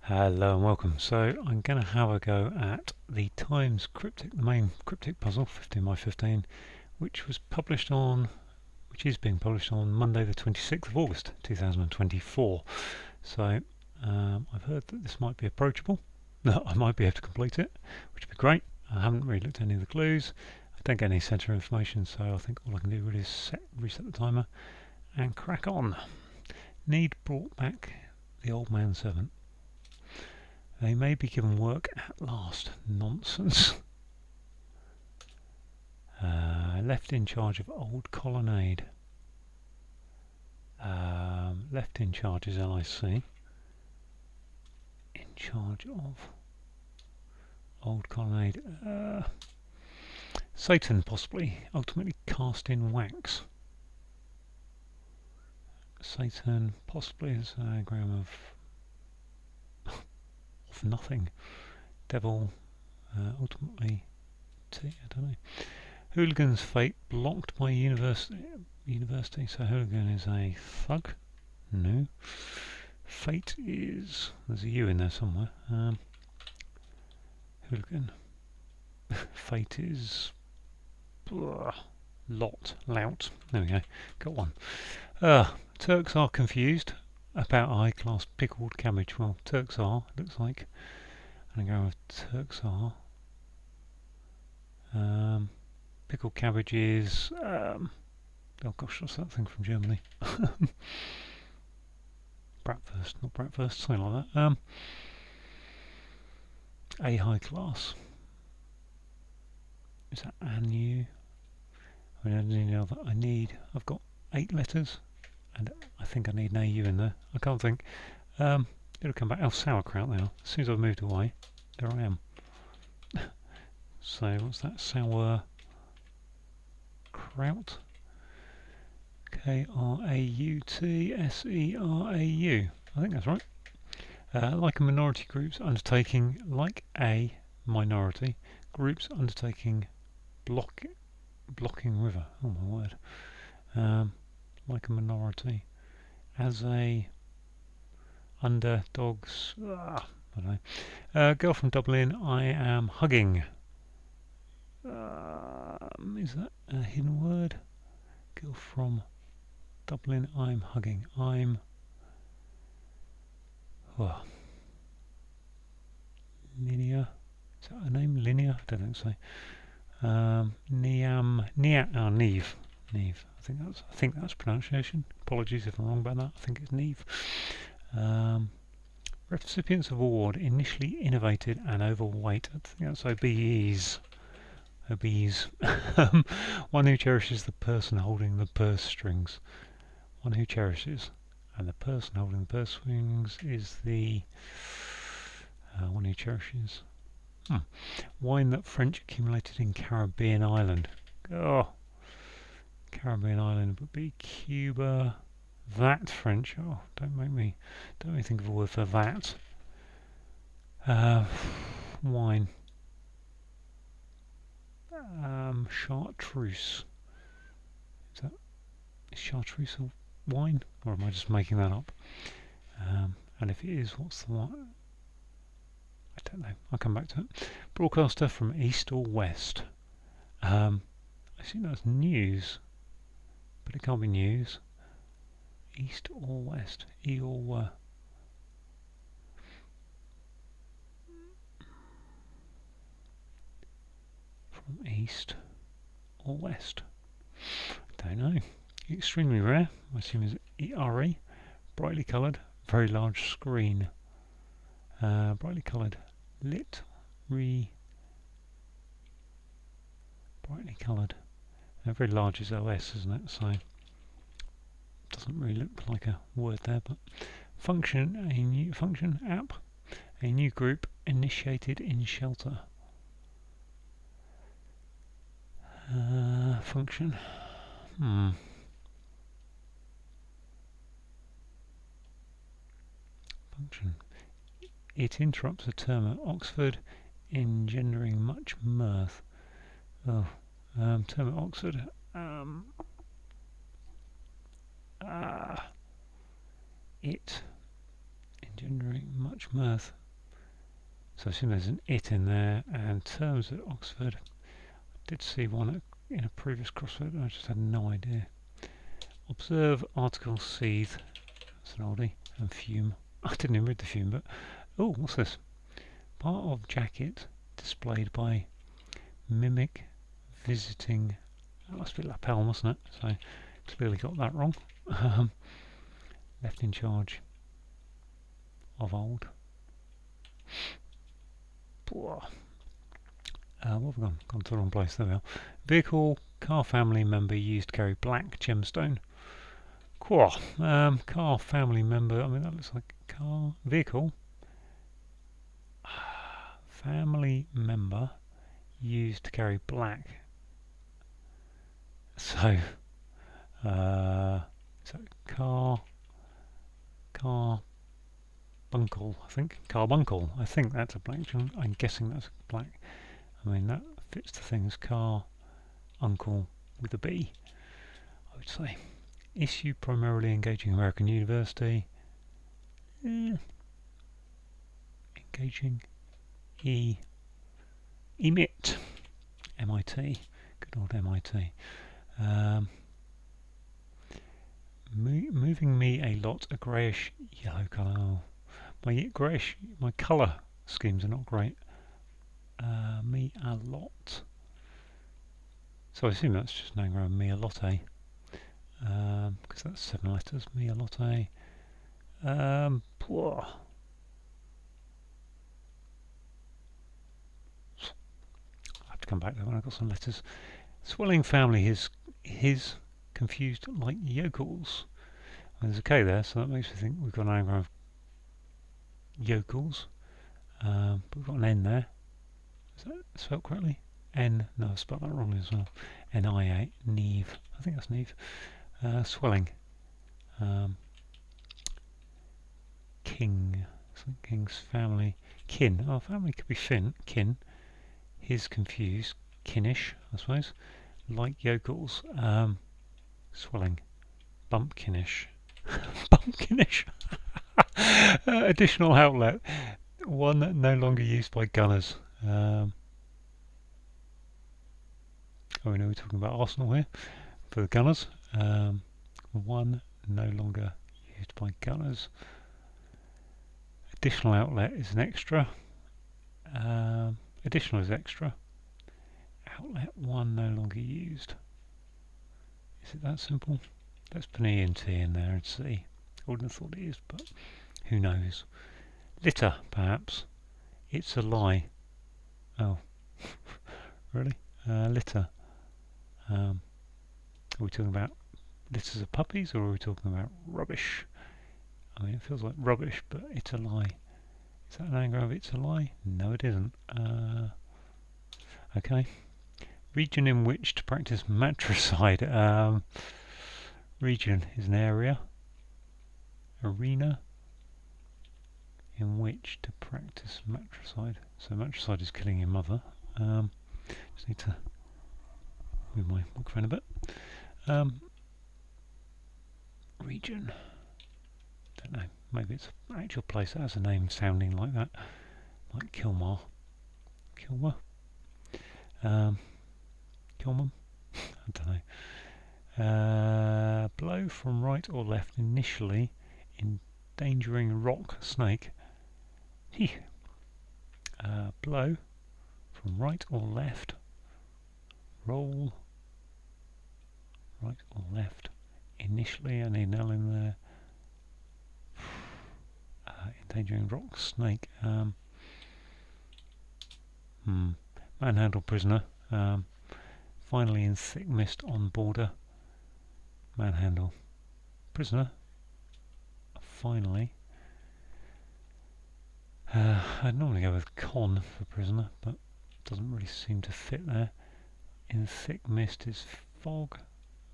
Hello and welcome. So I'm going to have a go at the Times Cryptic, the main cryptic puzzle, 15 by 15, which is being published on Monday the 26th of August 2024. So I've heard that this might be approachable, that I might be able to complete it, which would be great. I haven't really looked at any of the clues. I don't get any centre information, so I think all I can do really is reset the timer and crack on. Need brought back the old man servant. They may be given work at last. Nonsense. Left in charge of old colonnade. Left in charge is LIC. In charge of old colonnade. Satan, possibly. Ultimately cast in wax. Satan, possibly is an anagram of nothing. Devil, ultimately I don't know. Hooligan's fate blocked by university. So hooligan is a thug. No. Fate is, there's a U in there somewhere. Hooligan. Fate is lout. There we go. Got one. Turks are confused about high-class pickled cabbage. Well, Turks are. Looks like an anagram of Turks are. Pickled cabbage is. Oh gosh, what's that thing from Germany? Bratwurst, not bratwurst, something like that. A high class. Is that anu? I mean, I've got 8 letters, and I think I need an AU in there. I can't think. It'll come back. Oh, sauerkraut now. As soon as I've moved away, there I am. So, what's that? Sour kraut? K-R-A-U-T-S-E-R-A-U. I think that's right. Like a minority groups undertaking, like a minority groups undertaking blocking river. Oh my word. Like a minority. As a underdogs. I don't know. Girl from Dublin, I am hugging. Is that a hidden word? Girl from Dublin, I'm hugging. Linear. Is that a name? Linear? I don't think so. Neve. Neve. I think that's pronunciation. Apologies if I'm wrong about that. I think it's Neve. Recipients of award initially innovated and overweight. I think that's obese. Obese. One who cherishes the person holding the purse strings. One who cherishes, and the person holding the purse strings is the one who cherishes. Wine that French accumulated in Caribbean island. Oh, Caribbean island would be Cuba. That French. Oh, don't make me think of a word for that. Wine. Chartreuse. Is that chartreuse or wine? Or am I just making that up? And if it is, what's the one? I don't know. I'll come back to it. Broadcaster from east or west. I think that's news, but it can't be news. East or west? E or W? From east or west? Don't know. Extremely rare. I assume is ERE. Brightly coloured. Very large screen. Brightly coloured. Brightly coloured. Very large is OS, isn't it? So doesn't really look like a word there, but function, a new function app, a new group initiated in shelter. Function. Function. It interrupts a term at Oxford, engendering much mirth. Oh, term at Oxford. It engendering much much mirth. So I assume there's an it in there, and terms at Oxford. I did see one in a previous crossword, and I just had no idea. Observe, article, seethe, that's an oldie, and fume. I didn't even read the fume, but oh, what's this? Part of jacket displayed by mimic visiting. That must be lapel, mustn't it? So clearly got that wrong. Left in charge of old. What have we gone? Gone to the wrong place. There we are. Vehicle, car family member used to carry black gemstone. Car family member. I mean, that looks like car vehicle. Family member used to carry black. So, car bunkle. I think carbuncle. I think that's a black. I'm guessing that's black. I mean, that fits the thing as car uncle with a B, I would say. Issue primarily engaging American University. Engaging. Emit. MIT. Good old MIT. Moving me a lot, a greyish yellow colour. Oh, my colour schemes are not great. Me a lot. So I assume that's just an anagram, me a latte. Because that's 7 letters, me a latte. I have to come back there when I've got some letters. Swelling family, his confused like yokels. And there's a K there, so that makes me think we've got an anagram of yokels. But we've got an N there. Is that spelled correctly? N, no, I spelled that wrongly as well. N-I-A, Neve. I think that's Neve. Swelling. King. King's family. Kin. Oh, family could be kin. His confused. Kinnish, I suppose. Like yokels. Swelling. Bumpkinish. Bumpkinish. Additional outlet. One no longer used by gunners. We know we're talking about Arsenal here for the gunners. One no longer used by gunners. Additional outlet is an extra. Additional is extra. Outlet one no longer used. Is it that simple? Let's put an E and T in there and see. I wouldn't have thought it is, but who knows? Litter, perhaps. It's a lie. Oh, really? Litter. Are we talking about litters of puppies, or are we talking about rubbish? I mean, it feels like rubbish, but it's a lie. Is that an anagram of it's a lie? No, it isn't. Okay. Region in which to practice matricide. Region is an area. Arena in which to practice matricide. So matricide is killing your mother. Just need to move my microphone a bit. Region. Don't know. Maybe it's an actual place that has a name sounding like that, like Kilmar. Kilmer. Kilman. I don't know. Blow from right or left, initially endangering rock snake. Blow from right or left. Roll right or left. Initially, I need an L in there. Endangering rock snake. Manhandle prisoner. Finally in thick mist on border. Manhandle prisoner. Finally. I'd normally go with con for prisoner, but it doesn't really seem to fit there. In thick mist is fog,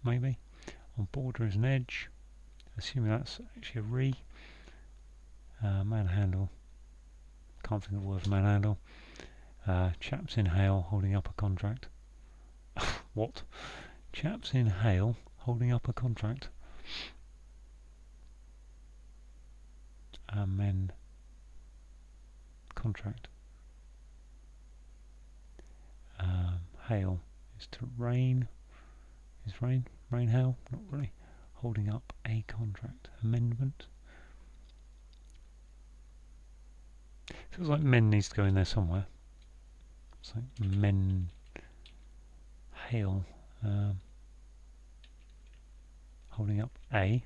maybe. On border is an edge. Assuming that's actually a re. Manhandle. Can't think of the word for manhandle. Chaps in hail holding up a contract. What? Chaps in hail holding up a contract. Men. contract. Hail is to rain. Is rain hail? Not really. Holding up a contract. Amendment. Feels like men needs to go in there somewhere. It's like men hail. Holding up a.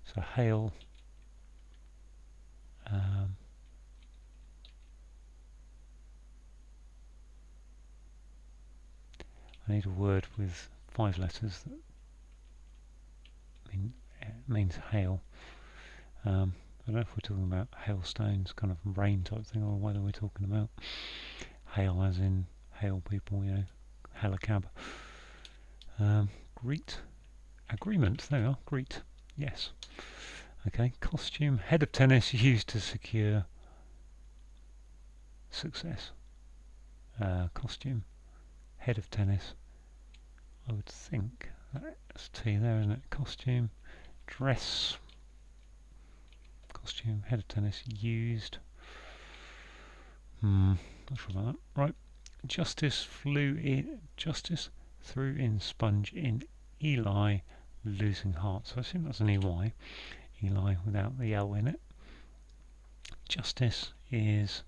So hail. I need a word with 5 letters that means hail. I don't know if we're talking about hailstones, kind of rain type thing, or whether we're talking about hail as in hail people, you know, hail a cab. Greet. Agreement, there we are, greet. Yes. Okay, costume. Head of tennis used to secure success. Costume. Head of tennis. I would think that's T there, isn't it? Costume. Dress. Costume. Head of tennis used. Not sure about that. Right. Justice flew in. Justice threw in sponge in Eli, losing heart. So I assume that's an EY. Eli without the L in it. Justice is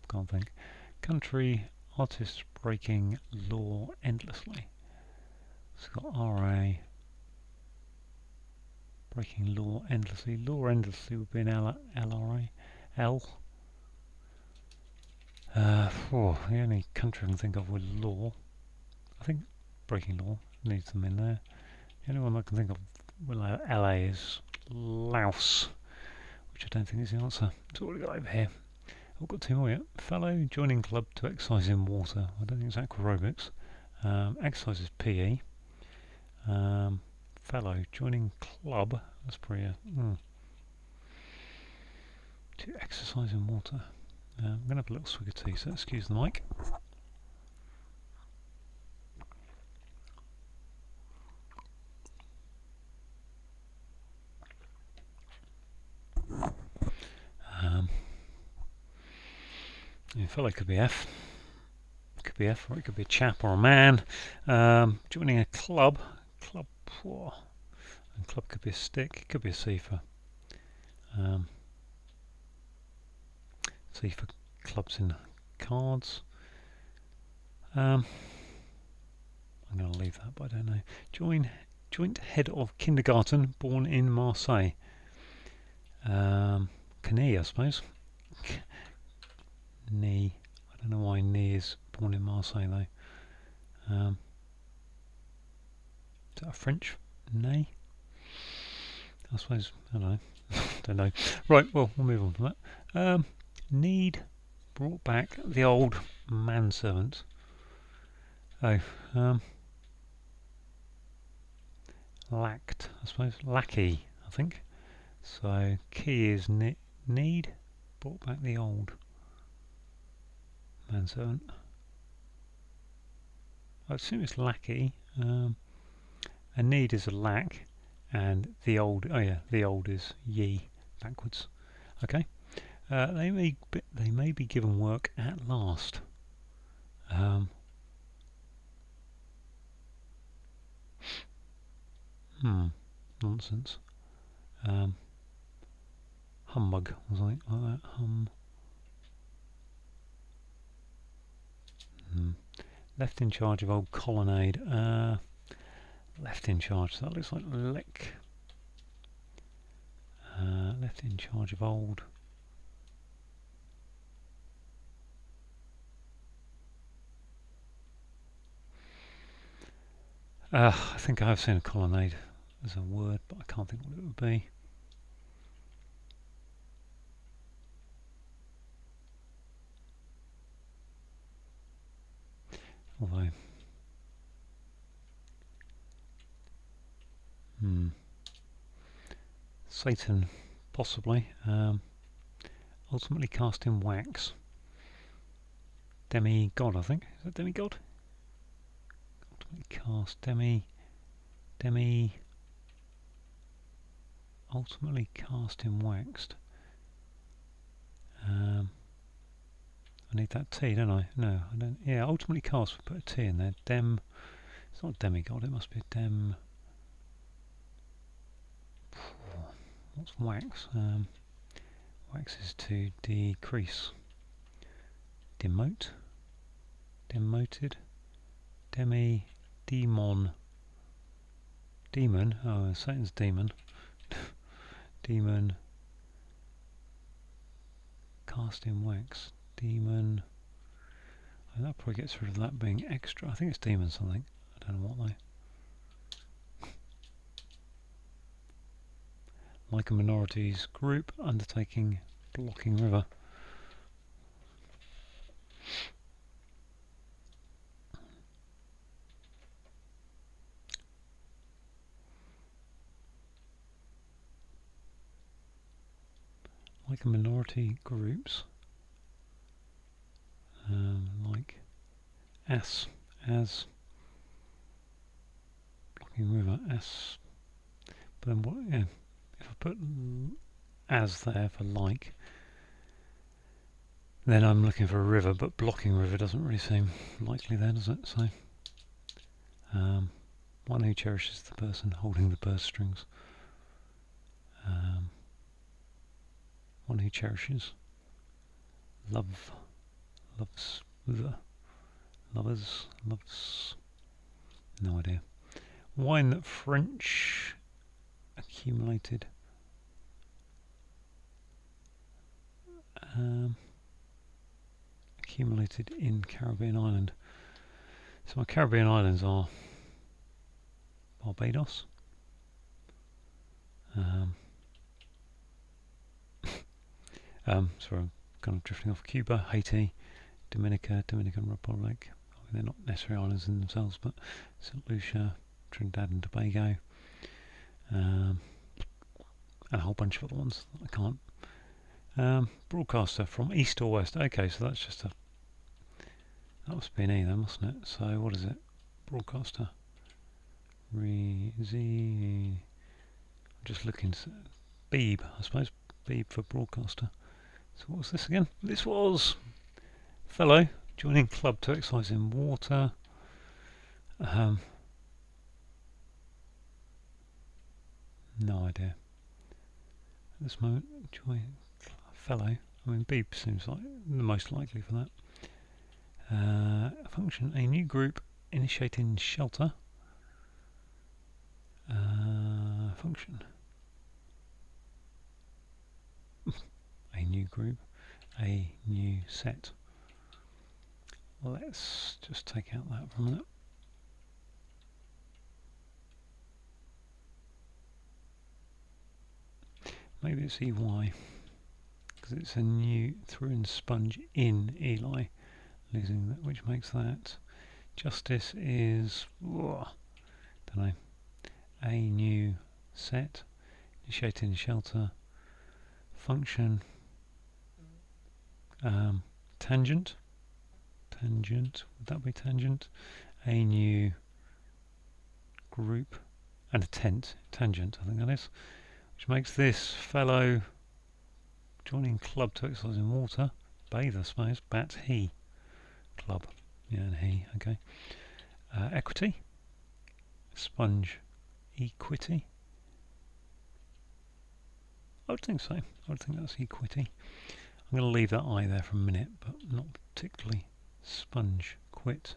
can't think. Country artists breaking law endlessly. So it's got RA. Breaking law endlessly. Law endlessly would be an LRA. L. The only country I can think of with law, I think breaking law needs them in there. The only one I can think of with LA is Laos, which I don't think is the answer. It's all we got over here. I've got 2 more yet. Fellow joining club to exercise in water. I don't think it's aquarobics. Exercise is PE. Fellow joining club. That's pretty. To exercise in water. I'm going to have a little swig of tea, so excuse the mic. A fellow could be F. Could be F, or it could be a chap or a man. Joining a club. Club. And club could be a stick. It could be a C for. C for clubs in cards. I'm going to leave that, but I don't know. Joint head of kindergarten, born in Marseille. Knee, I suppose. Knee. I don't know why knee is born in Marseille though. Is that a French knee? I suppose. I don't know. Don't know. Right. Well, we'll move on from that. Need brought back the old manservant. Lacked, I suppose. Lackey, I think. So key is need brought back the old manservant. I assume it's lackey. A need is a lack, and the old. Oh yeah, the old is ye backwards. Okay. They may be given work at last. Nonsense. Humbug or something like that. Left in charge of old colonnade. Left in charge. So that looks like lick. Left in charge of old. I think I have seen a colonnade as a word, but I can't think what it would be. Although, Satan, possibly. Ultimately cast in wax. Demigod, I think. Is that demigod? Ultimately cast Demi ultimately cast in waxed. I need that T, don't I? No, I don't. Yeah, ultimately cast. Put a T in there. Dem. It's not demigod. It must be a dem. What's wax? Wax is to decrease. Demote. Demoted. Demi. Demon. Demon. Oh, Satan's demon. Demon. Cast in wax. Demon. Oh, that probably gets rid of that being extra. I think it's demon something. I don't know what though. Like a minorities group undertaking blocking river. Like a minority groups. Like as blocking river as. But then what? Yeah, if I put as there for like, then I'm looking for a river, but blocking river doesn't really seem likely there, does it? So, one who cherishes the person holding the purse strings. One who cherishes. Loves, no idea. Wine that French accumulated. Accumulated in Caribbean island. So my Caribbean islands are Barbados, sorry, I'm kind of drifting off. Cuba, Haiti, Dominican Republic. I mean, they're not necessarily islands in themselves, but St. Lucia, Trinidad and Tobago, and a whole bunch of other ones that I can't. Broadcaster from east or west. Okay, so that's just that must be an E then, mustn't it? So what is it? Broadcaster. I'm just looking. Beeb, I suppose. Beeb for broadcaster. So what was this again? This was fellow joining club to exercise in water. No idea. At this moment, join fellow. I mean, Beeb seems like the most likely for that. Function, a new group initiating shelter. Function. A new group, a new set. Let's just take out that for a minute. Maybe it's EY, because it's a new through and sponge in Eli, losing that, which makes that. Justice is, don't know, a new set, initiating shelter, function, tangent, would that be tangent? A new group, and a tangent, I think that is, which makes this fellow joining club to exercise in water, bathe I suppose, bat he, club, yeah, and he, okay. Equity, sponge, equity. I would think so. I would think that's equity. I'm going to leave that I there for a minute, but not particularly. Sponge, quit.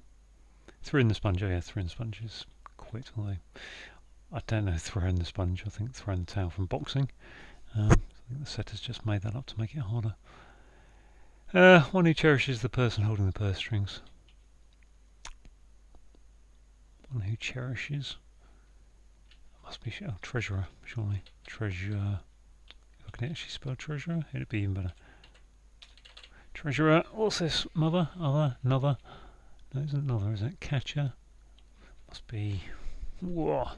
Through in the sponge, oh yeah, through in the sponge is quit, although I don't know throw in the sponge, I think throw in the towel from boxing. I think the setter's just made that up to make it harder. One who cherishes the person holding the purse strings. One who cherishes. Must be treasurer, surely. Treasure. If I can actually spell treasurer, it'd be even better. Treasurer. What's this? Mother? Other? Another? No, it isn't another, is it? Catcher. Must be. Whoa.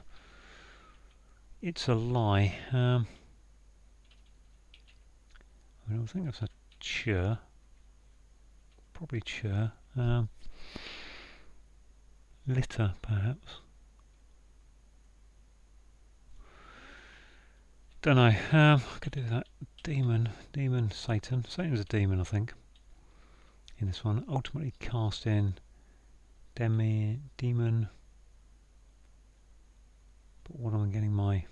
It's a lie. I think that's a chur. Probably chur. Litter, perhaps. don't know. I could do that. Demon, Satan. Satan's a demon, I think. In this one, ultimately cast in demon. But what am I getting my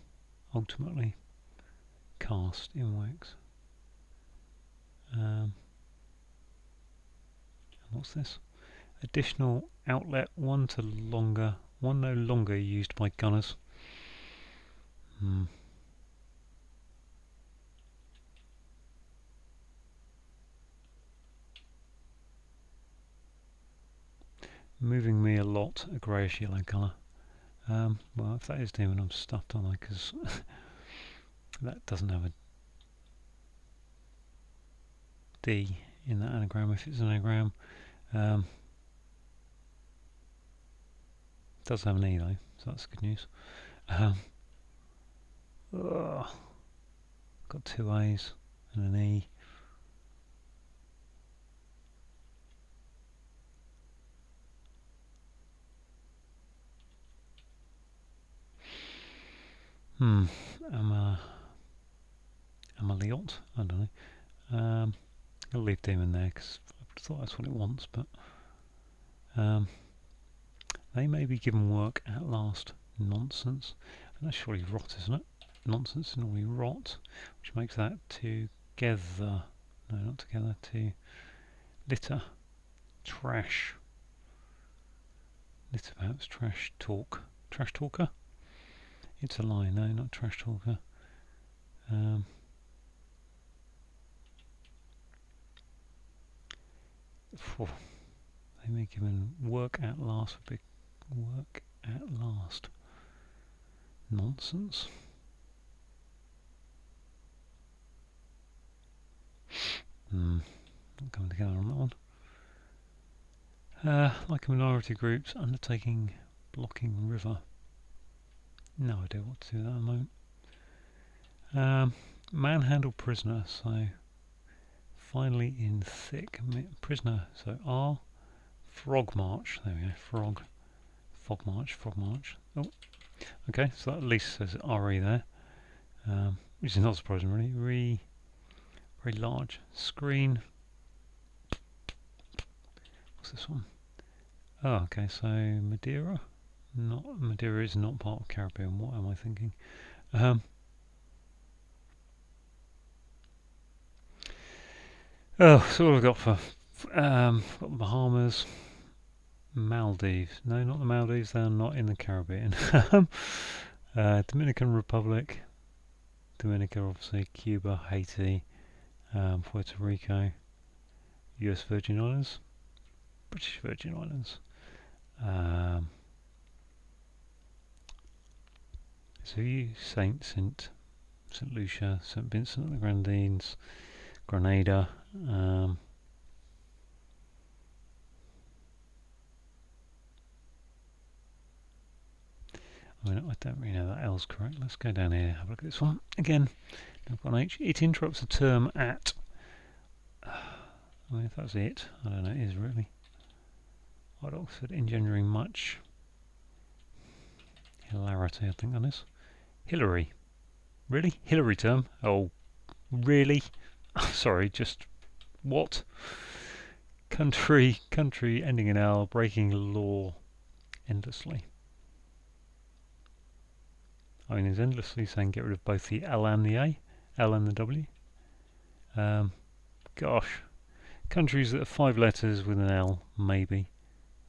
ultimately cast in wax? And what's this? Additional outlet, one no longer used by gunners. Moving me a lot, a greyish yellow colour. Well, if that is demon, I'm stuffed, aren't I? Because that doesn't have a D in that anagram. If it's an anagram, it does have an E though, so that's good news. Got two A's and an E. Amaliot? I don't know. I'll leave demon there because I thought that's what it wants, but they may be given work at last. Nonsense. And that's surely rot, isn't it? Nonsense is normally rot, which makes that together. No, not together. To litter. Trash. Litter, perhaps. Trash talk. Trash talker? It's a lie. No, not trash talker. They may give him work at last. Big work at last. Nonsense. Not coming together on that one. Like a minority groups undertaking blocking river. No idea what to do with that at the moment. Manhandle prisoner, so finally in thick prisoner, so R. Frog march, there we go, fog march. Oh, okay, so that at least says RE there, which is not surprising really. Very large screen. What's this one? Oh, okay, so Madeira. Madeira is not part of Caribbean. What am I thinking? So what have we got for got Bahamas, Maldives. No, not the Maldives. They're not in the Caribbean. Dominican Republic, Dominica, obviously, Cuba, Haiti, Puerto Rico, US Virgin Islands, British Virgin Islands. So you St. Lucia, St. Vincent and the Grenadines, Grenada. I don't really know that L's correct. Let's go down here, have a look at this one. Again, I've got an H. It interrupts a term at... if that's it, I don't know, it is really. At Oxford, engendering much hilarity, I think that is. Hillary. Really? Hillary term? Oh, really? Sorry, just... What? Country ending in L, breaking law endlessly. I mean, it's endlessly saying get rid of both the L and the A, L and the W. Gosh. Countries that are 5 letters with an L, maybe.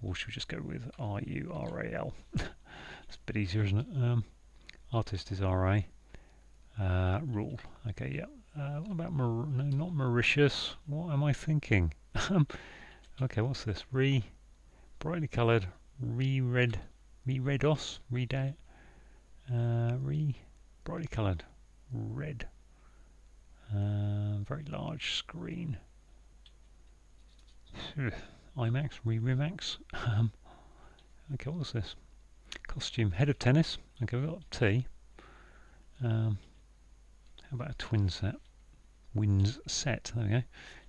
Or should we just go with R-U-R-A-L? It's a bit easier, isn't it? Artist is R-A. Rule. Okay, yeah. What about no, not Mauritius? What am I thinking? Okay, what's this? Brightly coloured, redos, brightly coloured, red, very large screen. IMAX, Remax. Okay, what's this? Costume, head of tennis. Okay, we've got T. How about a twin set? Wins set. There we go.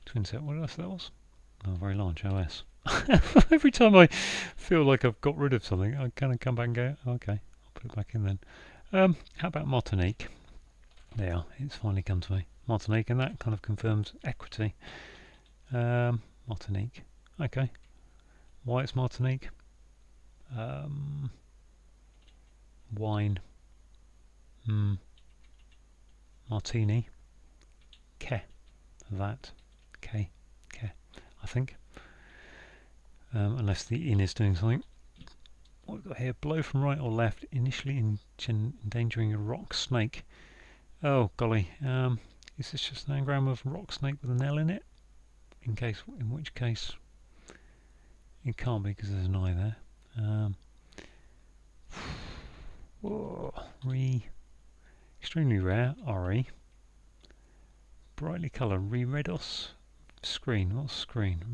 Twin set. What else that was? Oh, very large OS. Every time I feel like I've got rid of something, I kind of come back and go, okay, I'll put it back in then. How about Martinique? There, it's finally come to me. Martinique, and that kind of confirms equity. Martinique. Okay. Why it's Martinique? Wine. Martini. Ke. That. Ke. Ke. I think. Unless the in is doing something. What we've got here? Blow from right or left, initially endangering a rock snake. Oh golly. Is this just an anagram of rock snake with an L in it? In which case it can't be because there's an I there. Extremely rare, RE. Brightly coloured, redos. Screen, what's screen?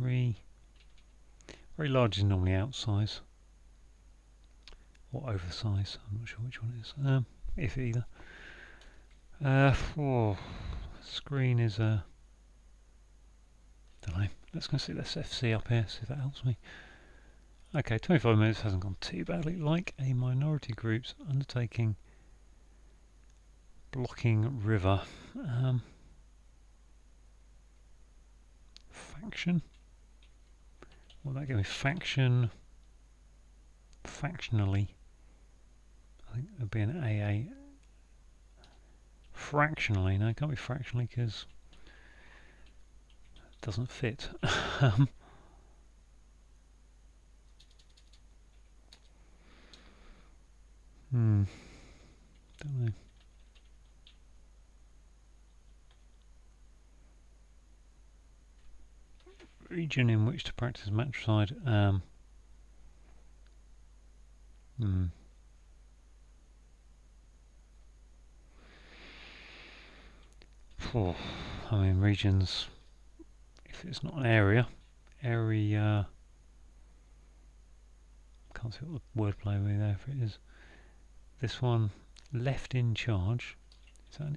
Very large is normally outsize. Or oversize, I'm not sure which one it is. If either. Screen is a... don't know. Let's go see this FC up here, see if that helps me. Okay, 25 minutes hasn't gone too badly. Like a minority group's undertaking blocking river. Faction? What that give me? Faction. Factionally. I think it'd be an AA. Fractionally. No, it can't be fractionally because it doesn't fit. Don't know. Region in which to practice matricide. I mean, regions, if it's not an area, can't see what the wordplay will be there if it is. This one, left in charge. Is that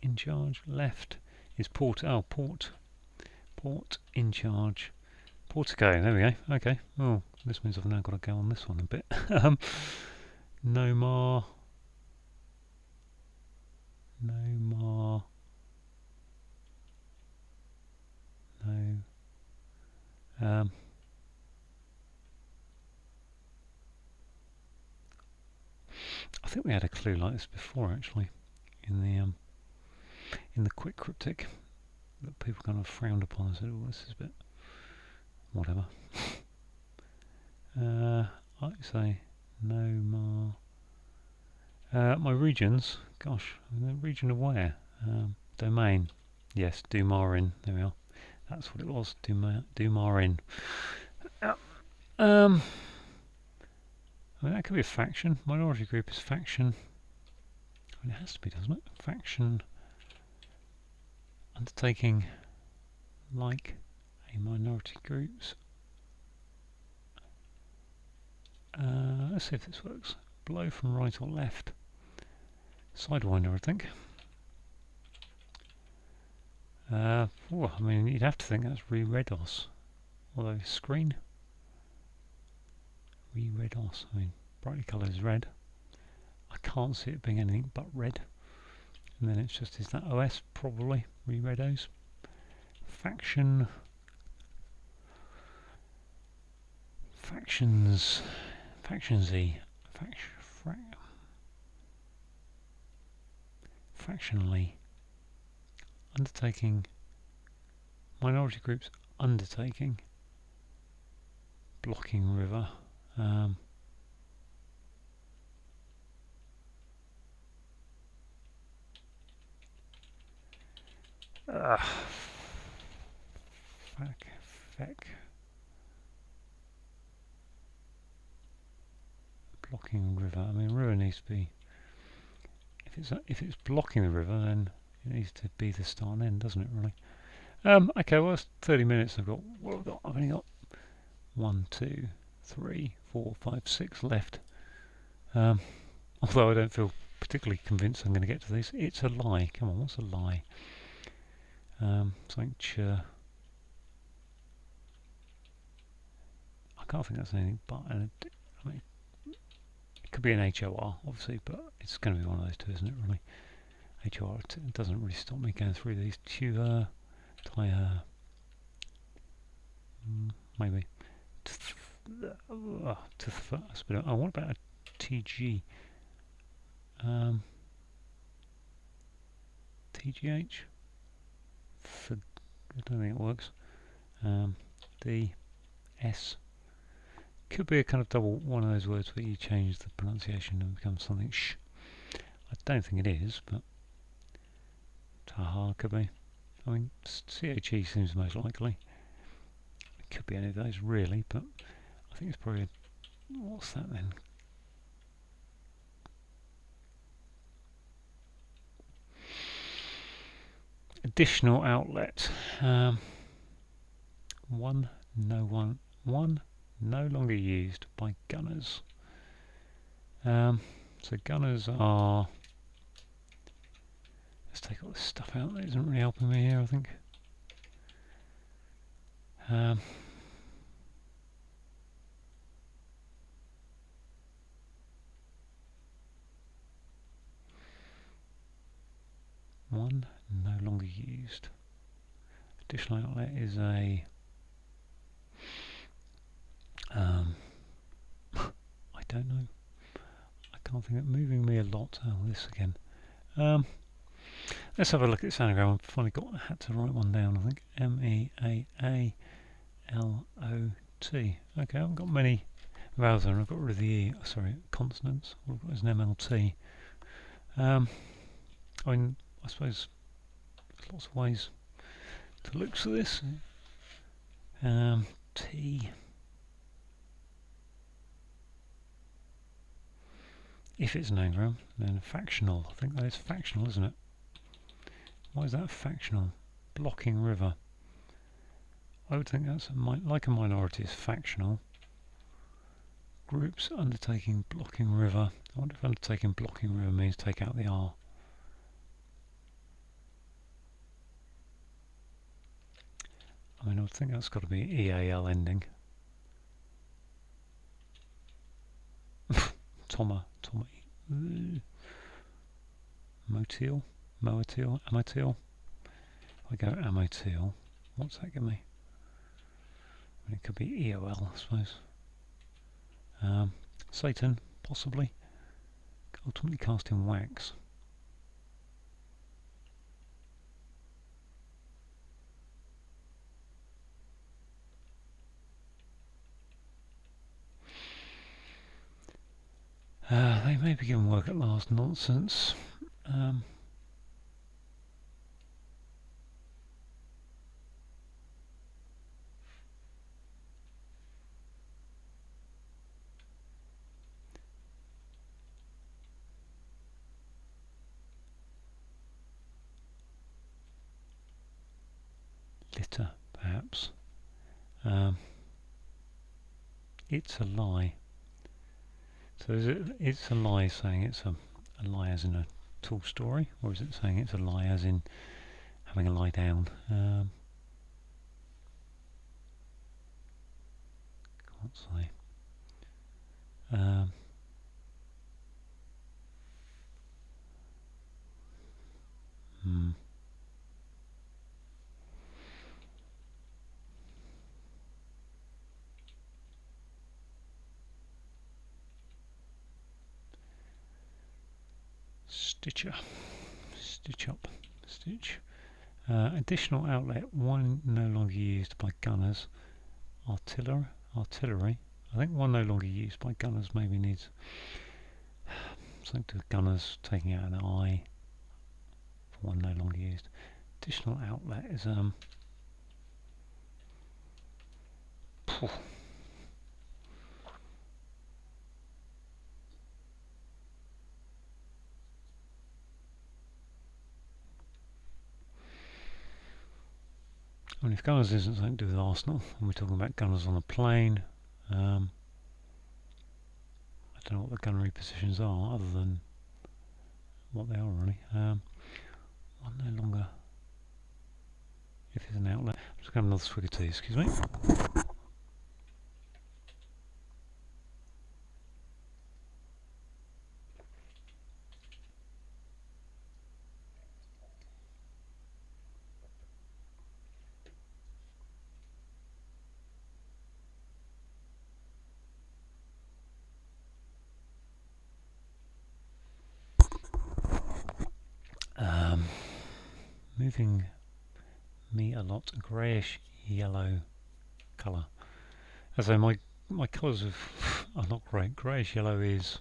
in charge? Left is port. Oh, port in charge. Portico, there we go. Okay. Oh, this means I've now got to go on this one a bit. No. I think we had a clue like this before, actually, in the quick cryptic that people kind of frowned upon and said, "Oh, this is a bit whatever." I'd say no more. My regions, gosh, the region of where? Domain, yes, Dumarin. There we are. That's what it was. Dumarin. I mean, that could be a faction. Minority group is faction. I mean, it has to be, doesn't it? Faction undertaking like a minority groups. Let's see if this works. Blow from right or left. Sidewinder, I think. I mean, you'd have to think that's re-redos. Although, screen. Re-redos. I mean, brightly coloured is red. I can't see it being anything but red. And then it's just, is that OS? Probably. Re-redos. Faction. Factions. Factionsy. Factionally. Undertaking. Minority groups undertaking. Blocking river. Feck. Blocking river. I mean, river needs to be. If it's blocking the river, then it needs to be the start and end, doesn't it? Really. Okay. Well, it's 30 minutes. I've only got 1, 2, 3, 4, 5, 6 left. Although I don't feel particularly convinced I'm going to get to these. It's a lie. Come on, what's a lie? Something I can't think that's anything but I mean, it could be an HOR, obviously, but it's going to be one of those two, isn't it, really? HR, it doesn't really stop me going through these. Tuher, Tyher, maybe. What about a TG? TGH? I don't think it works. D, S. Could be a kind of double one of those words where you change the pronunciation and become something sh. I don't think it is, but Taha could be. I mean, CHE seems most likely. It could be any of those really, but I think it's probably what's that then? Additional outlet. One no longer used by gunners. So gunners are. Let's take all this stuff out that isn't really helping me here, I think. One no longer used. Additional outlet is a I don't know. I can't think of it. Moving me a lot. Oh, this again. Let's have a look at this anagram. I've finally had to write one down, I think. M-E-A-A-L-O-T. Okay, I haven't got many vowels there. I've got rid of the E, sorry, consonants. All I've got is an MLT. I mean, I suppose there's lots of ways to look for this. T. If it's an anagram, then factional. I think that is factional, isn't it? Why is that factional? Blocking river. I would think that's like a minority is factional. Groups undertaking blocking river. I wonder if undertaking blocking river means take out the R. I mean, I would think that's got to be EAL ending. Motil, Moatil, Amatil. If I go Amatil, what's that give me? I mean, it could be EOL, I suppose. Satan, possibly. Ultimately cast in wax. They may be given work at last. Nonsense. Litter, perhaps. It's a lie. So is it? It's a lie saying it's a lie as in a tall story, or is it saying it's a lie as in having a lie down? Can't say. Stitcher, stitch up, stitch. Additional outlet, one no longer used by gunners. Artillery. I think one no longer used by gunners maybe needs something to gunners taking out an I for one no longer used. Additional outlet is I mean, if gunners isn't something to do with Arsenal, and we're talking about gunners on a plane, I don't know what the gunnery positions are, other than what they are really. One no longer. If it's an outlet, I'm just going to have another swig of tea. Excuse me. moving me a lot, greyish yellow colour. As though my colours are not great. Greyish yellow is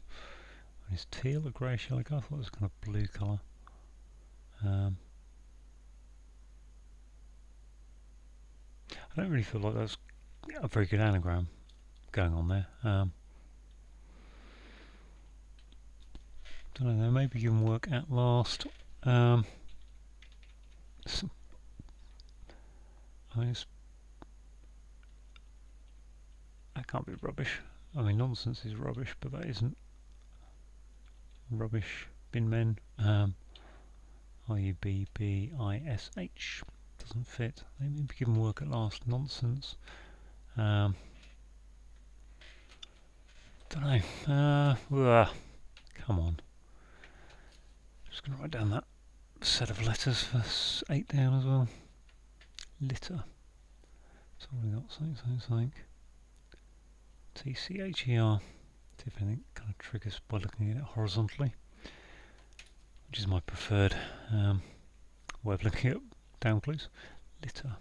teal a greyish yellow colour? I thought it was kind of blue colour. I don't really feel like that's a very good anagram going on there. Don't know, maybe you can work at last. I mean, that can't be rubbish. I mean, nonsense is rubbish, but that isn't rubbish. Bin men. R-U-B-B-I-S-H. Doesn't fit. Maybe give them work at last. Nonsense. Don't know. Come on. Just going to write down that set of letters for 8 down as well. Litter. So we got something. T-C-H-E-R. See if anything kind of triggers by looking at it horizontally, which is my preferred way of looking at down clues. Litter.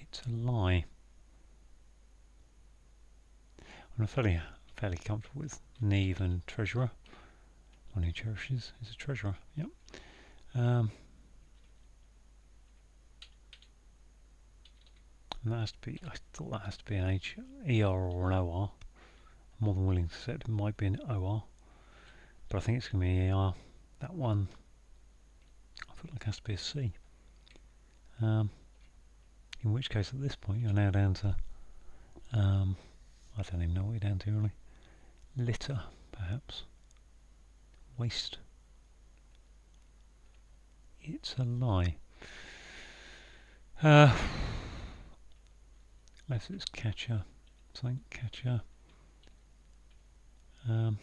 It's a lie. I'm fairly comfortable with Neve and Treasurer. One who cherishes is a treasurer. Yep. And that has to be. I thought that has to be an H-E-R or an O-R. I'm more than willing to accept it might be an O-R, but I think it's going to be an E-R. That one, I feel like it has to be a C. In which case, at this point, you're now down to. I don't even know what you're down to really. Litter, perhaps. Waste. It's a lie. Unless it's catcher. Something catcher. What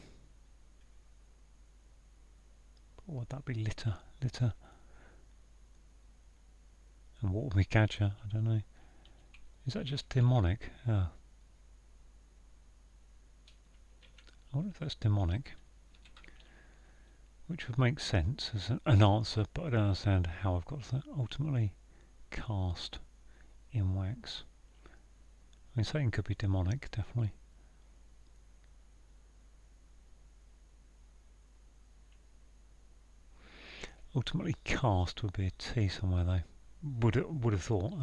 would that be? Litter. Litter. And what would be catcher? I don't know. Is that just demonic? I wonder if that's demonic. Which would make sense as an answer, but I don't understand how I've got that. Ultimately cast in wax. I mean, something could be demonic, definitely. Ultimately cast would be a T somewhere though. Would have thought.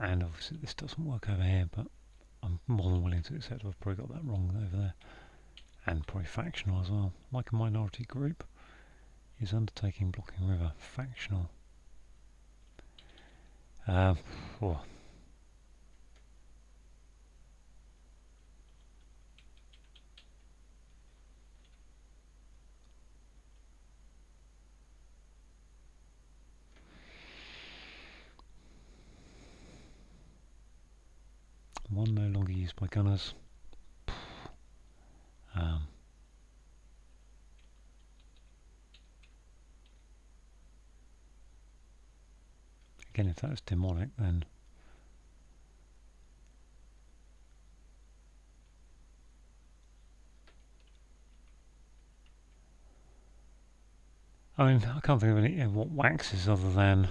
And obviously this doesn't work over here, but I'm more than willing to accept I've probably got that wrong over there. And probably factional as well. Like a minority group is undertaking blocking river. Factional. One no longer used by gunners. Again, if that was demonic, then I mean, I can't think of any what wax is other than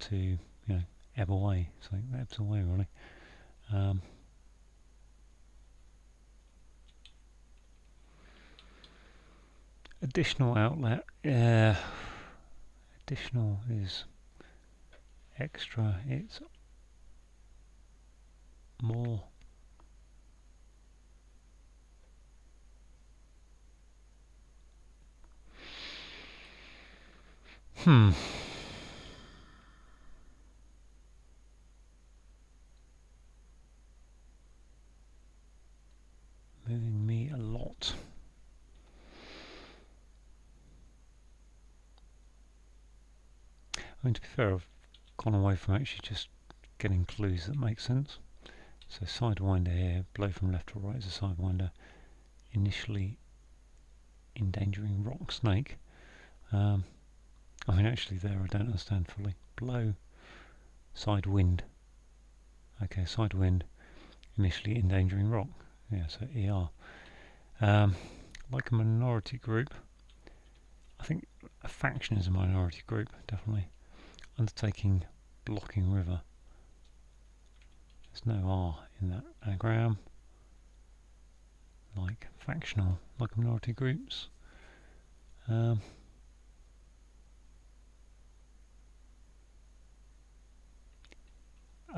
to ebb away. Something that ebbs away, really. Additional outlet. Additional is extra. It's more. Moving me a lot. I mean, to be fair, I've gone away from actually just getting clues that make sense. So sidewinder here, blow from left to right is a sidewinder. Initially endangering rock snake. I mean, actually there I don't understand fully. Blow, side wind. Okay, side wind, initially endangering rock. Yeah, so ER. like a minority group. I think a faction is a minority group, definitely. Undertaking blocking river. There's no R in that anagram. Like factional, like minority groups.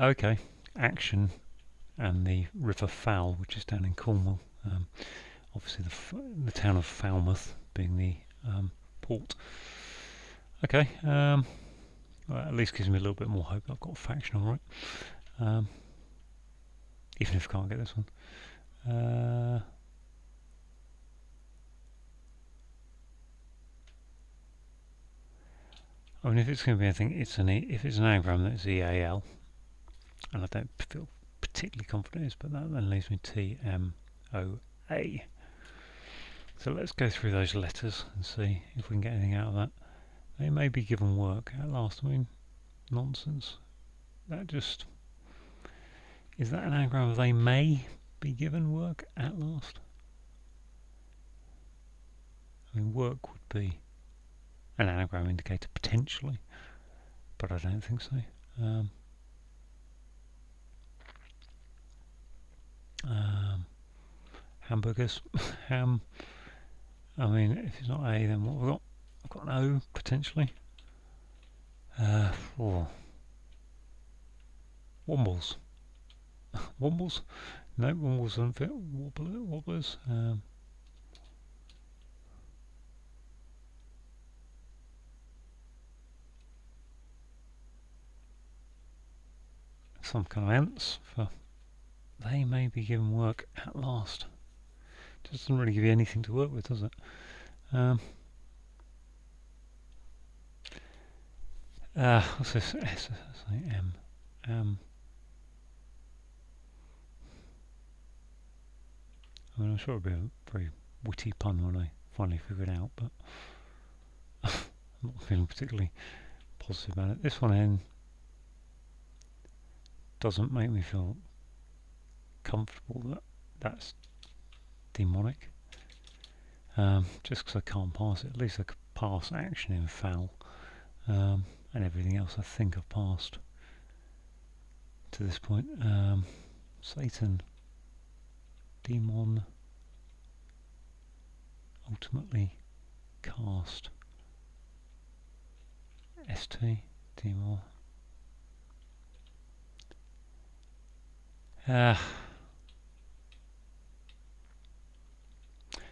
Okay, action and the River Fowl, which is down in Cornwall. Obviously, the town of Falmouth being the port. Okay, well, at least gives me a little bit more hope. I've got factional right, even if I can't get this one. I mean, if it's going to be anything, if it's an anagram, that's EAL, and I don't feel particularly confident but that then leaves me TMOA. So let's go through those letters and see if we can get anything out of that. They may be given work at last. I mean, nonsense. That just... Is that an anagram of they may be given work at last? I mean, work would be an anagram indicator potentially, but I don't think so. Hamburgers, ham. I mean, if it's not A, then what have we got? I've got an O potentially. Wombles. Wombles? No, wombles don't fit. Wobblers. Some kind of ants for they may be given work at last. Just doesn't really give you anything to work with, does it? What's this? S, M. I mean, I'm sure it'll be a very witty pun when I finally figure it out, but I'm not feeling particularly positive about it. This one in doesn't make me feel comfortable that that's demonic. Just because I can't pass it. At least I could pass action in foul, and everything else I think I've passed to this point. Satan, demon, ultimately cast, st, demon.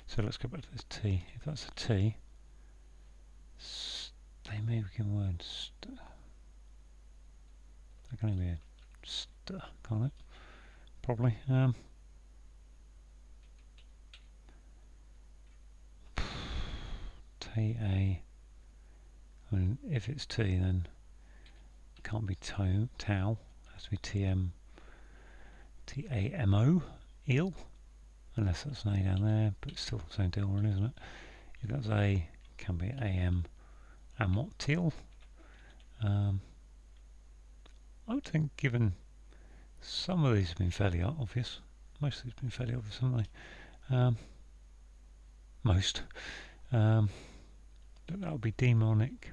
So let's go back to this T. If that's a T, they may begin words. That can only be a st, can't it? Probably. T A. I mean, if it's T, then it can't be tau. It has to be TAMO. Eel. Unless that's an A down there, but it's still the same deal, really, isn't it? If that's A, it can be AM. And what? Teal? I would think, given some of these have been fairly obvious, most of these have been fairly obvious, haven't they? Most. But that would be demonic.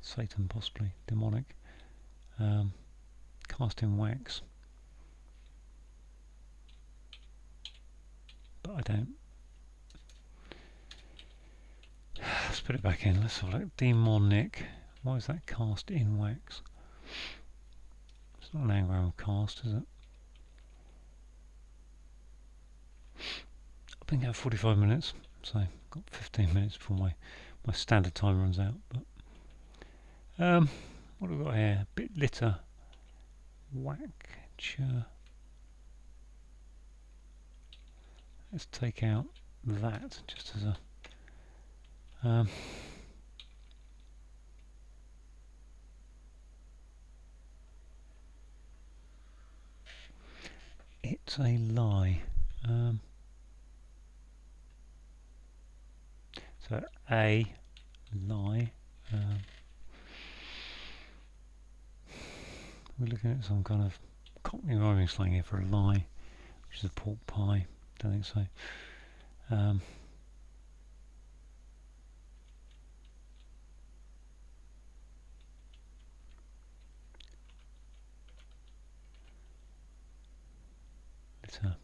Satan, possibly. Demonic. Cast in wax. But I don't. Let's put it back in. Let's have a look. Demonic. Why is that cast in wax? It's not an anagram of cast, is it? I've been going 45 minutes, so I've got 15 minutes before my standard time runs out. But what have we got here? Bit litter. Whackture. Let's take out that just as a it's a lie. So a lie. We're looking at some kind of Cockney rhyming slang here for a lie, which is a pork pie. Don't think so. litter.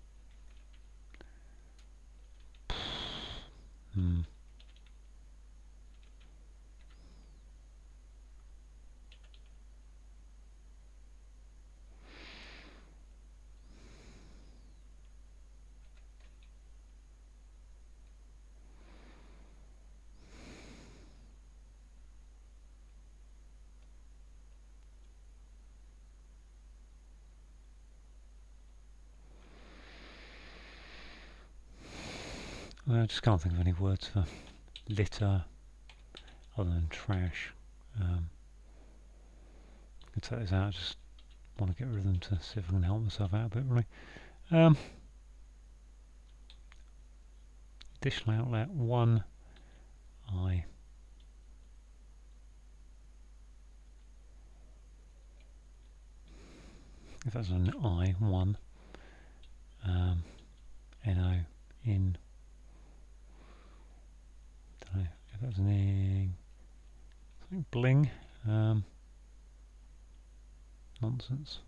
Well, I just can't think of any words for litter other than trash. Could take this out, I just want to get rid of them to see if I can help myself out a bit, really. Additional outlet, 1 I. If that's an I, 1. NO, in. Don't know if that's an ing. Something bling. Nonsense.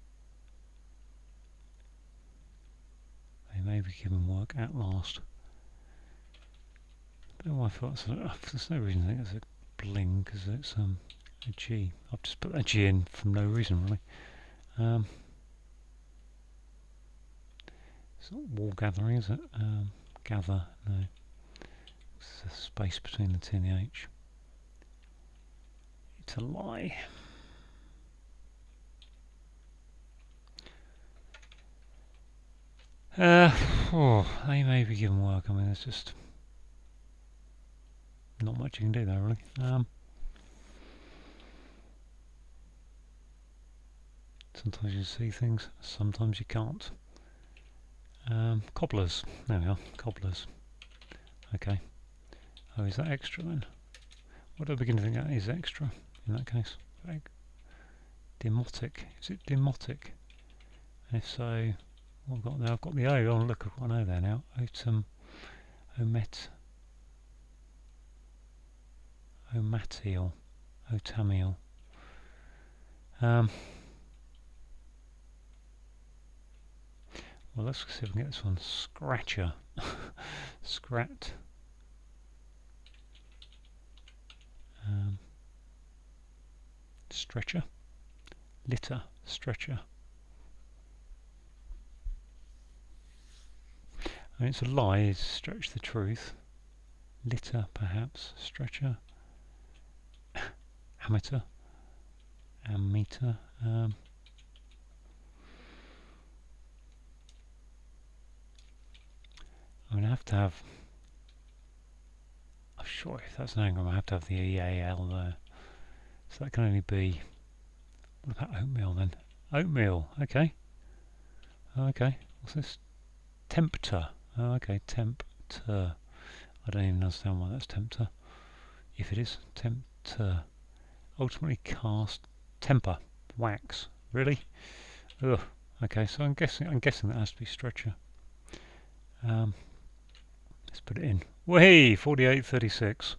They may be given work at last. I don't know why I thought there's no reason to think it's a bling because it's a G. I've just put that G in from no reason really. It's not wall gathering, is it? Gather, no. It's a space between the T and the H. It's a lie. They may be given work. I mean, there's just not much you can do there, really. Sometimes you see things, sometimes you can't. Cobblers. There we are. Cobblers. Okay. Oh, is that extra then? What do I begin to think that is extra in that case? Demotic. Is it demotic? And if so, what I've got there? I've got the O. Oh, look, I've got an O there now. Omatial. Otamial. Well, let's see if we can get this one. Scratcher. Scrat. Stretcher. Litter. Stretcher. I mean, it's a lie, is stretch the truth. Litter, perhaps. Stretcher. Amateur. Ammeter. I'm going to have. I'm sure if that's an anagram, I have to have the EAL there. So that can only be. What about oatmeal then? Oatmeal. Okay. Okay. What's this? Tempter. Oh, okay. Tempter. I don't even understand why that's tempter. If it is tempter. Ultimately cast. Temper. Wax. Really? Ugh. Okay. So I'm guessing that has to be stretcher. Let's put it in. Way 4836.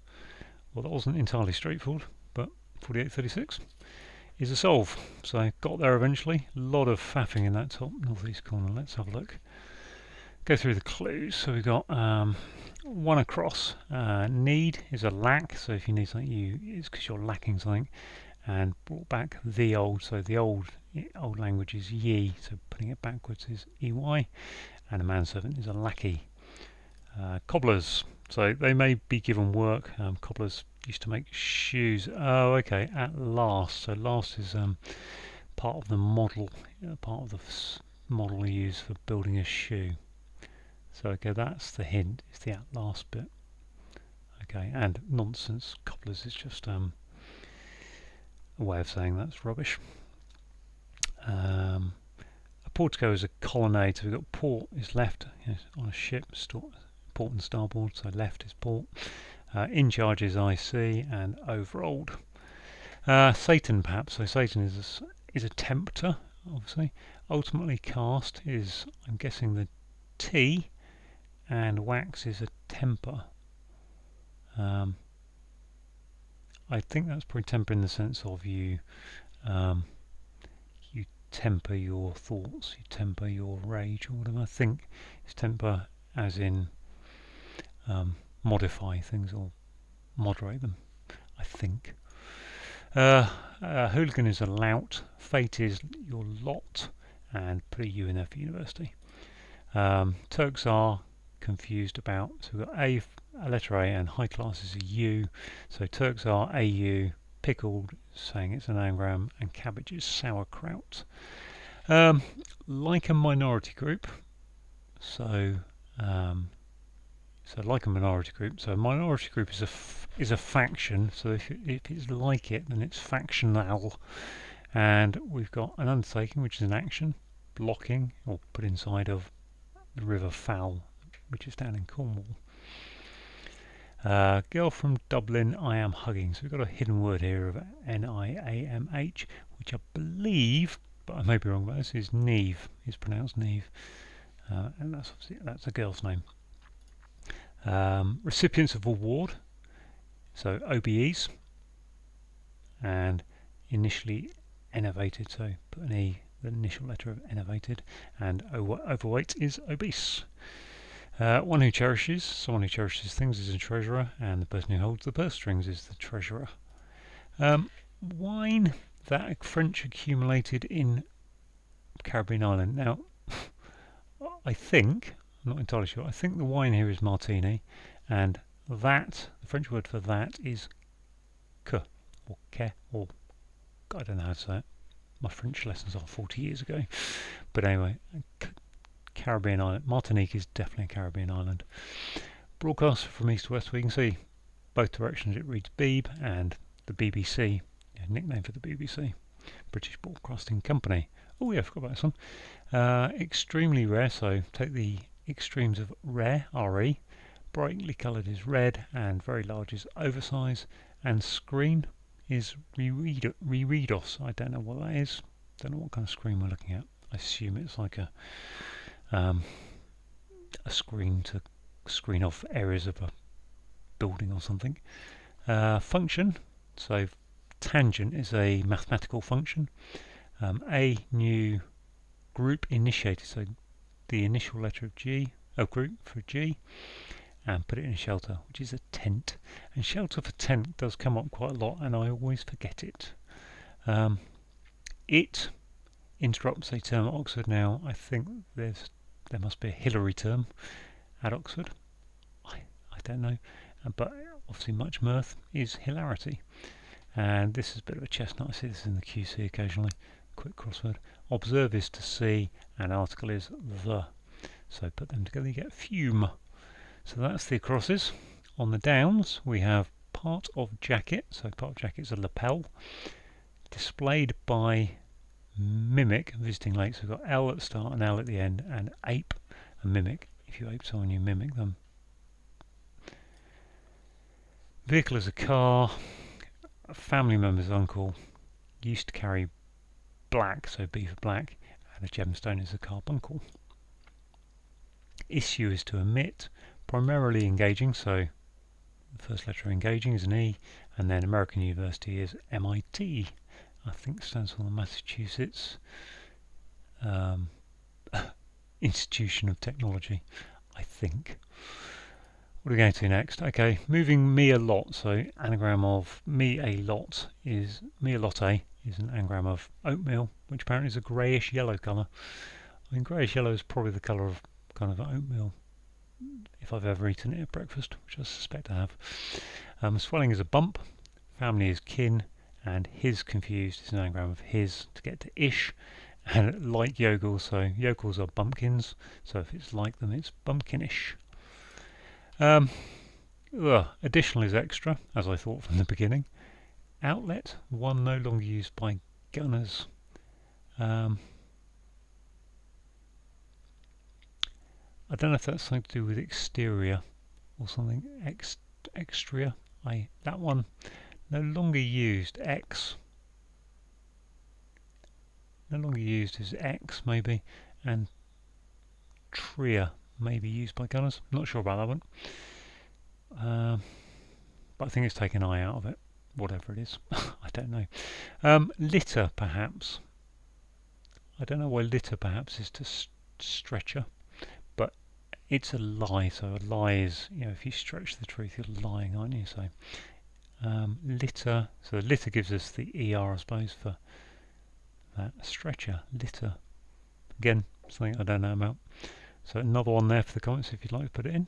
Well, that wasn't entirely straightforward, but 4836 is a solve. So I got there eventually. A lot of faffing in that top northeast corner. Let's have a look. Go through the clues. So we've got one across. Need is a lack. So if you need something, it's because you're lacking something. And brought back the old. So the old language is ye. So putting it backwards is ey. And a manservant is a lackey. Cobblers. So they may be given work. Cobblers used to make shoes. Oh, okay. At last. So last is part of the model. Part of the model you use for building a shoe. So okay, that's the hint. It's the at last bit. Okay, and nonsense. Cobblers is just a way of saying that's rubbish. A portico is a colonnade. So we've got port is left on a ship. Port and starboard, so left is port. In charge is IC, and overrolled. Satan, perhaps. So Satan is a tempter, obviously. Ultimately cast is, I'm guessing, the T, and wax is a temper. I think that's probably temper in the sense of you temper your thoughts, you temper your rage or whatever. I think it's temper as in modify things or moderate them, I think. Hooligan is a lout, fate is your lot, and put a U in there for university. Turks are confused about, so we've got a letter A and high class is a U, so Turks are AU, pickled saying it's an anagram, and cabbage is sauerkraut. Like a minority group, so like a minority group, so a minority group is a faction, so if it's like it, then it's factional. And we've got an undertaking, which is an action, blocking, or put inside of the River Fowl, which is down in Cornwall. Girl from Dublin, I am hugging. So we've got a hidden word here of Niamh, which I believe, but I may be wrong about this, is Neve. It's pronounced Neve, and that's a girl's name. Recipients of award, so OBEs, and initially enervated, so put an E, the initial letter of enervated, and overweight is obese. Someone who cherishes things is a treasurer, and the person who holds the purse strings is the treasurer. Wine that French accumulated in Caribbean island. Now, I think, I'm not entirely sure, I think the wine here is martini, and that, the French word for that is que, or que, or I don't know how to say it. My French lessons are 40 years ago. But anyway, Caribbean island. Martinique is definitely a Caribbean island. Broadcast from east to west, we can see both directions. It reads Beeb, and the BBC, a nickname for the BBC, British Broadcasting Company. Oh yeah, I forgot about this one. Extremely rare, so take the extremes of rare, RE. Brightly coloured is red, and very large is oversize, and screen is reredos. I don't know what that is. Don't know what kind of screen we're looking at. I assume it's like a screen to screen off areas of a building or something. Function, so tangent is a mathematical function. A new group initiated, so the initial letter of G, group for G, and put it in a shelter, which is a tent. And shelter for tent does come up quite a lot, and I always forget it. It interrupts a term at Oxford. Now, I think there must be a Hillary term at Oxford. I don't know, but obviously much mirth is hilarity. And this is a bit of a chestnut. I see this in the QC occasionally. Quick crossword. Observe is to see, and article is the. So put them together, you get fume. So that's the crosses. On the downs, we have part of jacket. So part of jacket is a lapel. Displayed by mimic, visiting late. So we've got L at the start and L at the end, and ape and mimic. If you ape someone, you mimic them. Vehicle is a car. A family member's uncle used to carry black, so B for black, and a gemstone is a carbuncle. Issue is to emit, primarily engaging, so the first letter of engaging is an E, and then American University is MIT. I think stands for the Massachusetts Institution of Technology, I think. What are we going to next? Okay, moving me a lot. So anagram of me a lot is me a latte is an anagram of oatmeal, which apparently is a greyish yellow colour. I mean, greyish yellow is probably the colour of kind of oatmeal if I've ever eaten it at breakfast, which I suspect I have. Swelling is a bump. Family is kin, and his confused is an anagram of his to get to ish. And like yokels, so yokels are bumpkins. So if it's like them, it's bumpkinish. Additional is extra, as I thought from the beginning. Outlet, one no longer used by gunners. I don't know if that's something to do with exterior or something. Extria. That one no longer used. X. No longer used is X maybe, and tria may be used by gunners. Not sure about that one. But I think it's taken I out of it. Whatever it is, I don't know. Litter, perhaps. I don't know why litter perhaps is to stretcher, but it's a lie. So a lie is, if you stretch the truth, you're lying, aren't you? So litter. So litter gives us the ER, I suppose, for that. Stretcher, litter. Again, something I don't know about. So another one there for the comments if you'd like to put it in.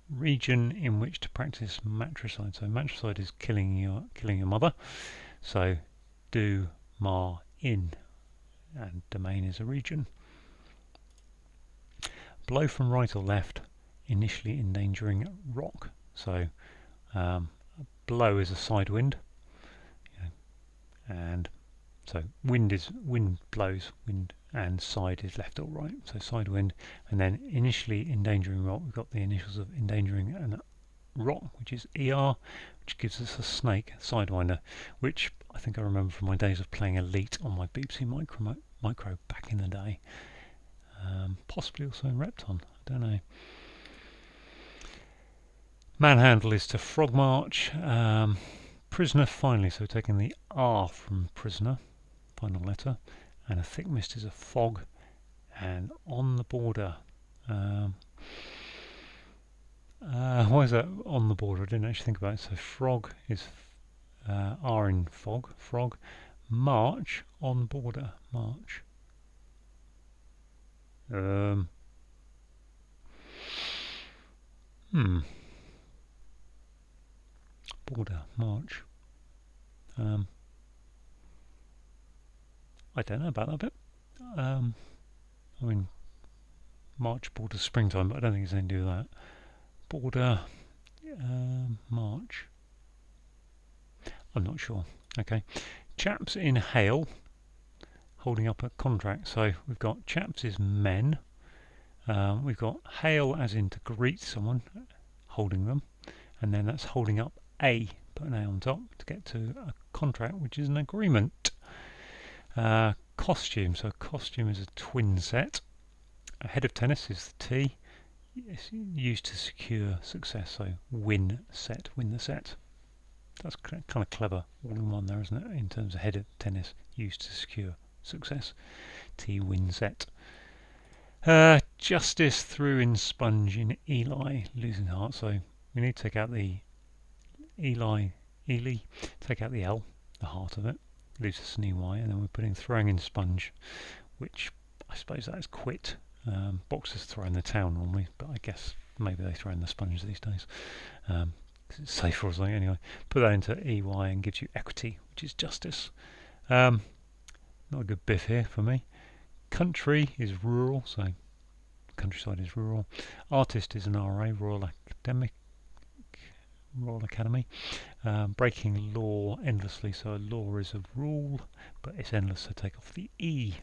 Region in which to practice matricide. So matricide is killing your mother. So do ma in, and domain is a region. Blow from right or left, initially endangering rock. So blow is a side wind, and so wind blows, wind, and side is left or right. So side wind, and then initially endangering rock. We've got the initials of endangering and rock, which is ER, which gives us a snake, sidewinder, which I think I remember from my days of playing Elite on my BBC micro back in the day. Possibly also in Repton, I don't know. Manhandle is to frog march. Prisoner finally, so taking the R from prisoner, final letter, and a thick mist is a fog, and on the border. Why is that on the border? I didn't actually think about it. So frog is R in fog, frog. March on border, march. Border, march. I don't know about that bit. I mean, March border springtime, but I don't think it's anything to do with that. Border, March. I'm not sure. Okay. Chaps in hail, holding up a contract. So we've got chaps is men. We've got hail as in to greet someone, holding them, and then that's holding up a, put an A on top to get to a contract, which is an agreement. Costume. So costume is a twin set. A head of tennis is the T. It's used to secure success. So win the set. That's kind of clever, all in one there, isn't it? In terms of head of tennis, used to secure success. T win set. Justice threw in sponge in Eli, losing heart. So we need to take out the Eli, take out the L, the heart of it, leaves us an EY, and then we're putting throwing in sponge, which I suppose that is quit. Boxers throw in the towel normally, but I guess maybe they throw in the sponge these days. It's safer or something. Anyway, put that into EY and gives you equity, which is justice. Not a good biff here for me. Country is rural, so countryside is rural. Artist is an RA, Royal Academy. Breaking law endlessly, so a law is a rule, but it's endless, so take off the E.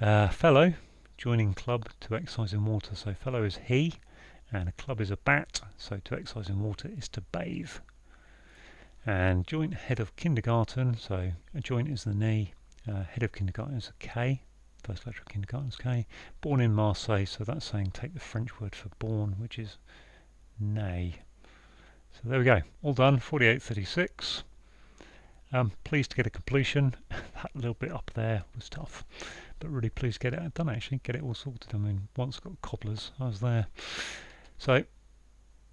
Fellow, joining club to exercise in water, so fellow is he, and a club is a bat, so to exercise in water is to bathe. And joint head of kindergarten, so a joint is the knee, head of kindergarten is a K, first letter of kindergarten is K. Born in Marseille, so that's saying take the French word for born, which is nay. So there we go, all done, 48:36. Pleased to get a completion. That little bit up there was tough, but really pleased to get it done actually, get it all sorted. I mean, once I got cobblers, I was there. So,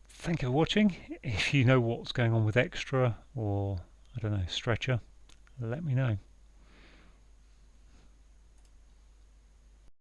thank you for watching. If you know what's going on with extra or, I don't know, stretcher, let me know.